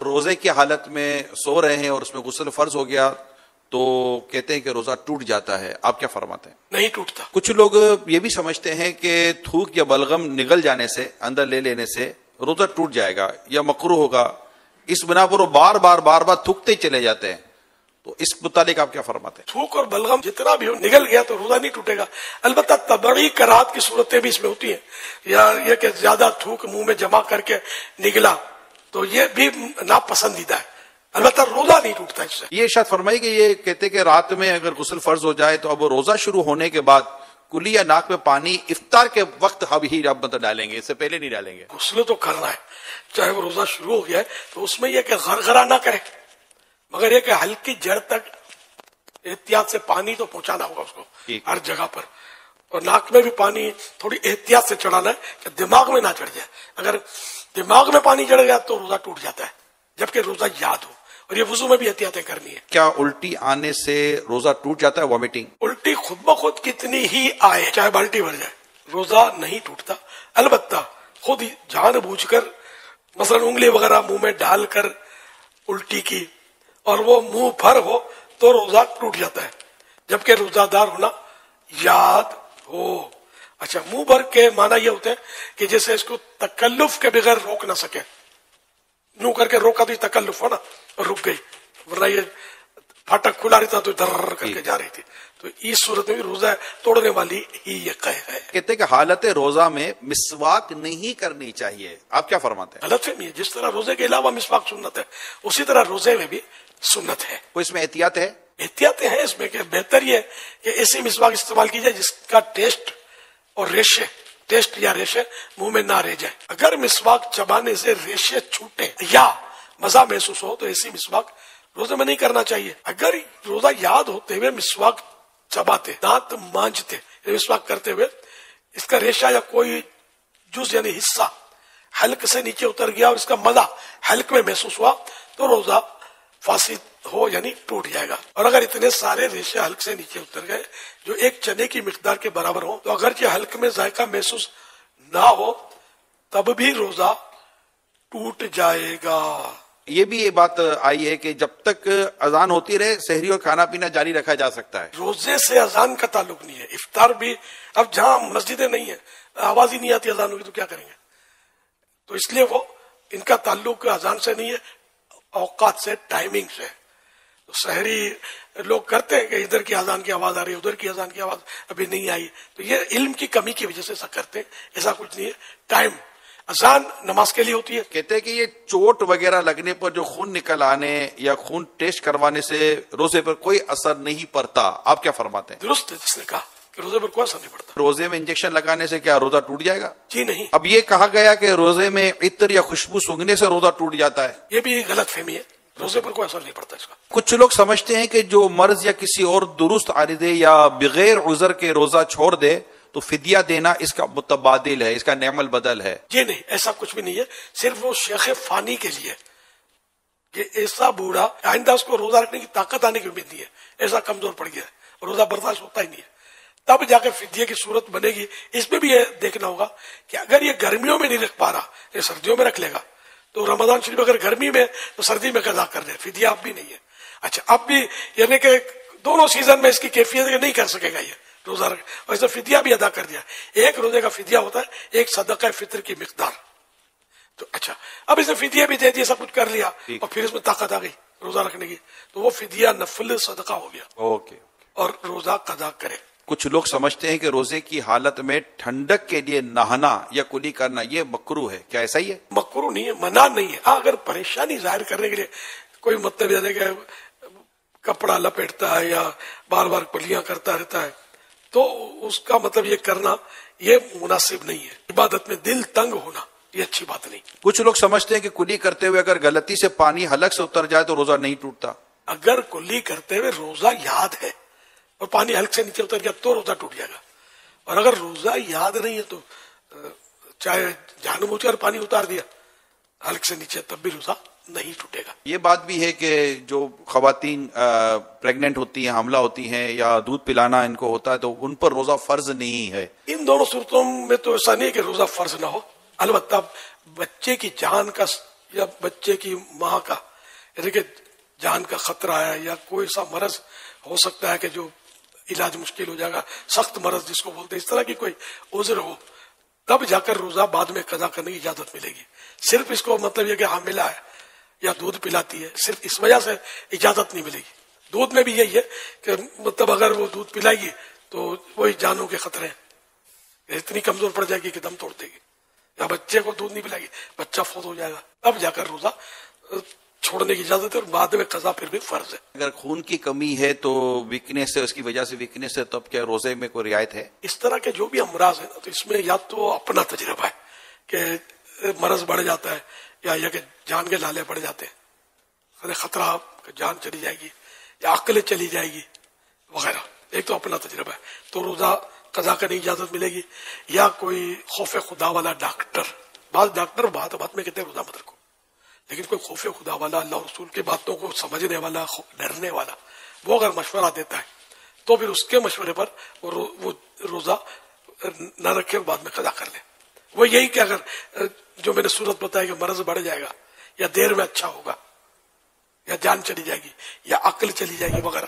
روزے کی حالت میں سو رہے ہیں اور اس میں غسل فرض ہو گیا تو کہتے ہیں کہ روزہ ٹوٹ جاتا ہے، آپ کیا فرماتے ہیں؟ نہیں ٹوٹتا. کچھ لوگ یہ بھی سمجھتے ہیں کہ تھوک یا بلغم نگل جانے سے، اندر لے لینے سے روزہ ٹوٹ جائے گا یا مکروہ ہوگا، اس بنا پر وہ بار بار تھوکتے ہی چلے جاتے ہیں، تو اس متعلق آپ کیا فرماتے ہیں؟ تھوک اور بلغم جتنا بھی ہو نگل گیا تو روزہ نہیں ٹوٹے گا. البتہ تبعی کراہت کی صورتیں بھی اس میں ہوتی ہیں، یا یہ کہ زیادہ تھوک منہ میں جمع کر کے نگلا تو یہ بھی ناپسندیدہ ہے. البتہ روزہ نہیں ٹوٹتا اس سے. یہ ارشاد فرمائی کہ یہ کہتے کہ رات میں اگر غسل فرض ہو جائے تو اب روزہ شروع ہونے کے بعد کلی یا ناک میں پانی افطار کے وقت اب ہی رب ڈالیں گے، اس سے پہلے نہیں ڈالیں گے. غسل تو کرنا ہے، چاہے وہ روزہ شروع ہو گیا ہے تو اس میں یہ کہ غرغرہ نہ کرے، مگر یہ کہ ہلکی جڑ تک احتیاط سے پانی تو پہنچانا ہوگا اس کو ہر جگہ پر. اور ناک میں بھی پانی تھوڑی احتیاط سے چڑھانا ہے کہ دماغ میں نہ چڑھ جائے. اگر دماغ میں پانی چڑھ گیا تو روزہ ٹوٹ جاتا ہے، جبکہ روزہ یاد ہو. اور یہ وضو میں بھی احتیاطیں کرنی ہے. کیا الٹی آنے سے روزہ ٹوٹ جاتا ہے، وامٹنگ؟ الٹی خود بخود کتنی ہی آئے، چاہے بالٹی بھر جائے، روزہ نہیں ٹوٹتا. البتہ خود ہی جان بوجھ کر مثلا انگلی وغیرہ منہ میں ڈال کر الٹی کی اور وہ منہ بھر ہو تو روزہ ٹوٹ جاتا ہے، جبکہ روزہ دار ہونا یاد ہو. اچھا، منہ بھر کے معنی یہ ہوتے ہیں کہ جیسے اس کو تکلف کے بغیر روک نہ سکے. یوں کر کے روکا تو یہ تکلف ہو نا، رک گئی، ورنہ یہ پھاٹک کھلا رہتا تو در کر کے جا رہی تھی. تو اس صورت میں بھی روزہ توڑنے والی ہی یہ قید ہے. کہتے ہیں کہ حالت روزہ میں مسواک نہیں کرنی چاہیے، آپ کیا فرماتے ہیں؟ غلط فہمی ہے. جس طرح روزے کے علاوہ مسواک سنت ہے، اسی طرح روزے میں بھی سنت ہے. کوئی اس میں احتیاط ہے؟ احتیاطیں ہیں اس میں کہ بہتر یہ کہ ایسی مسواک استعمال کی جائے جس کا ٹیسٹ اور ریشے، ٹیسٹ یا ریشے منہ میں نہ رہ جائے. اگر مسواک چبانے سے ریشے چھوٹے یا مزہ محسوس ہو تو ایسی مسواک روزے میں نہیں کرنا چاہیے. اگر روزہ یاد ہوتے ہوئے مسواک چباتے، دانت مانجتے، مسواک کرتے ہوئے اس کا ریشہ یا کوئی جز یعنی حصہ حلق سے نیچے اتر گیا اور اس کا مزہ حلق میں محسوس ہوا تو روزہ فاسد ہو یعنی ٹوٹ جائے گا. اور اگر اتنے سارے ریشے حلق سے نیچے اتر گئے جو ایک چنے کی مقدار کے برابر ہو تو اگرچہ حلق میں ذائقہ محسوس نہ ہو تب بھی روزہ ٹوٹ جائے گا. یہ بھی یہ بات آئی ہے کہ جب تک اذان ہوتی رہے سحری اور کھانا پینا جاری رکھا جا سکتا ہے. روزے سے اذان کا تعلق نہیں ہے. افطار بھی اب جہاں مسجدیں نہیں ہیں، آواز ہی نہیں آتی اذان ہوگی تو کیا کریں گے؟ تو اس لیے وہ ان کا تعلق اذان سے نہیں ہے، اوقات سے، ٹائمنگ سے. تو سحری لوگ کرتے ہیں کہ ادھر کی اذان کی آواز آ رہی ہے، ادھر کی اذان کی آواز ابھی نہیں آئی، تو یہ علم کی کمی کی وجہ سے ایسا کرتے ہیں. ایسا کچھ نہیں ہے. ٹائم اذان نماز کے لیے ہوتی ہے. کہتے ہیں کہ یہ چوٹ وغیرہ لگنے پر جو خون نکل آنے یا خون ٹیسٹ کروانے سے روزے پر کوئی اثر نہیں پڑتا، آپ کیا فرماتے ہیں؟ درست ہے جس نے کہا کہ روزے پر کوئی اثر نہیں پڑتا. روزے میں انجیکشن لگانے سے کیا روزہ ٹوٹ جائے گا؟ جی نہیں. اب یہ کہا گیا کہ روزے میں عطر یا خوشبو سونگھنے سے روزہ ٹوٹ جاتا ہے، یہ بھی غلط فہمی ہے. روزے پر کوئی اثر نہیں پڑتا اس کا. کچھ لوگ سمجھتے ہیں کہ جو مرض یا کسی اور درست عارضے یا بغیر عذر کے روزہ چھوڑ دے تو فدیہ دینا اس کا متبادل ہے، اس کا نعم البدل ہے. جی نہیں، ایسا کچھ بھی نہیں ہے. صرف وہ شیخ فانی کے لیے کہ ایسا بوڑھا آئندہ اس کو روزہ رکھنے کی طاقت آنے کی امید نہیں ہے، ایسا کمزور پڑ گیا ہے، روزہ برداشت ہوتا ہی نہیں ہے، تب جا کے فدیے کی صورت بنے گی. اس میں بھی یہ دیکھنا ہوگا کہ اگر یہ گرمیوں میں نہیں رکھ پا رہا، یہ سردیوں میں رکھ لے گا تو رمضان شریف اگر گرمی میں تو سردی میں قضا کر دے، فدیہ اب بھی نہیں ہے. اچھا، اب بھی یعنی کہ دونوں سیزن میں اس کی کیفیت نہیں کر سکے گا یہ روزہ رکھ، اور اسے فدیہ بھی ادا کر دیا. ایک روزے کا فدیہ ہوتا ہے ایک صدقہ فطر کی مقدار. تو اچھا، اب اسے فدیہ بھی دے دیا، سب کچھ کر لیا اور پھر اس میں طاقت آ گئی روزہ رکھنے کی تو وہ فدیہ نفل صدقہ ہو گیا. اوکے. اور روزہ قضا کرے. کچھ لوگ سمجھتے ہیں کہ روزے کی حالت میں ٹھنڈک کے لیے نہانا یا کلی کرنا یہ مکروہ ہے، کیا ایسا ہی ہے؟ مکروہ نہیں ہے، منع نہیں ہے. ہاں، اگر پریشانی ظاہر کرنے کے لیے کوئی مطلب یہ ہے کہ کپڑا لپیٹتا ہے یا بار بار کلیاں کرتا رہتا ہے تو اس کا مطلب یہ کرنا یہ مناسب نہیں ہے. عبادت میں دل تنگ ہونا یہ اچھی بات نہیں. کچھ لوگ سمجھتے ہیں کہ کلی کرتے ہوئے اگر غلطی سے پانی حلق سے اتر جائے تو روزہ نہیں ٹوٹتا. اگر کلی کرتے ہوئے روزہ یاد ہے اور پانی حلق سے نیچے اتر گیا تو روزہ ٹوٹ جائے گا. اور اگر روزہ یاد نہیں ہے تو چاہے جان بوجھ کر پانی اتار دیا حلق سے نیچے تب بھی روزہ نہیں ٹوٹے گا. یہ بات بھی ہے کہ جو خواتین پریگننٹ ہوتی ہیں، حاملہ ہوتی ہیں یا دودھ پلانا ان کو ہوتا ہے تو ان پر روزہ فرض نہیں ہے. ان دونوں صورتوں میں تو ایسا نہیں ہے کہ روزہ فرض نہ ہو. البتہ بچے کی جان کا یا بچے کی ماں کا یعنی کہ جان کا خطرہ ہے یا کوئی سا مرض ہو سکتا ہے کہ جو علاج مشکل ہو جائے گا، سخت مرض جس کو بولتے ہیں، اس طرح کی کوئی عذر ہو، تب جا کر روزہ بعد میں قضا کرنے کی اجازت ملے گی. صرف اس کو مطلب یہ کہ حاملہ ہے یا دودھ پلاتی ہے، صرف اس وجہ سے اجازت نہیں ملے گی. دودھ میں بھی یہی ہے کہ مطلب اگر وہ دودھ پلائے گی تو وہی جانوں کے خطرے ہیں، اتنی کمزور پڑ جائے گی کہ دم توڑ دے گی، یا بچے کو دودھ نہیں پلائے گی بچہ فوت ہو جائے گا، تب جا کر روزہ چھوڑنے کی اجازت ہے، اور بعد میں قضا پھر بھی فرض ہے. اگر خون کی کمی ہے تو ویکنیس ہے، اس کی وجہ سے ویکنیس ہے، تب کیا روزے میں کوئی رعایت ہے؟ اس طرح کے جو بھی امراض ہیں نا، تو اس میں یا تو اپنا تجربہ ہے کہ مرض بڑھ جاتا ہے، یا کہ جان کے لالے پڑ جاتے ہیں، خطرہ کہ جان چلی جائے گی یا عقل چلی جائے گی وغیرہ. ایک تو اپنا تجربہ ہے تو روزہ قضا کرنے کی اجازت ملے گی. یا کوئی خوف خدا والا ڈاکٹر، بعض ڈاکٹر بات میں کہتے ہیں روزہ مت رکھو، لیکن کوئی خوف خدا والا، اللہ اور رسول کی باتوں کو سمجھنے والا، ڈرنے والا، وہ اگر مشورہ دیتا ہے تو پھر اس کے مشورے پر وہ روزہ نہ رکھے اور بعد میں قضا کر لے. وہ یہی کہ اگر جو میں نے صورت بتایا کہ مرض بڑھ جائے گا یا دیر میں اچھا ہوگا یا جان چلی جائے گی یا عقل چلی جائے گی وغیرہ،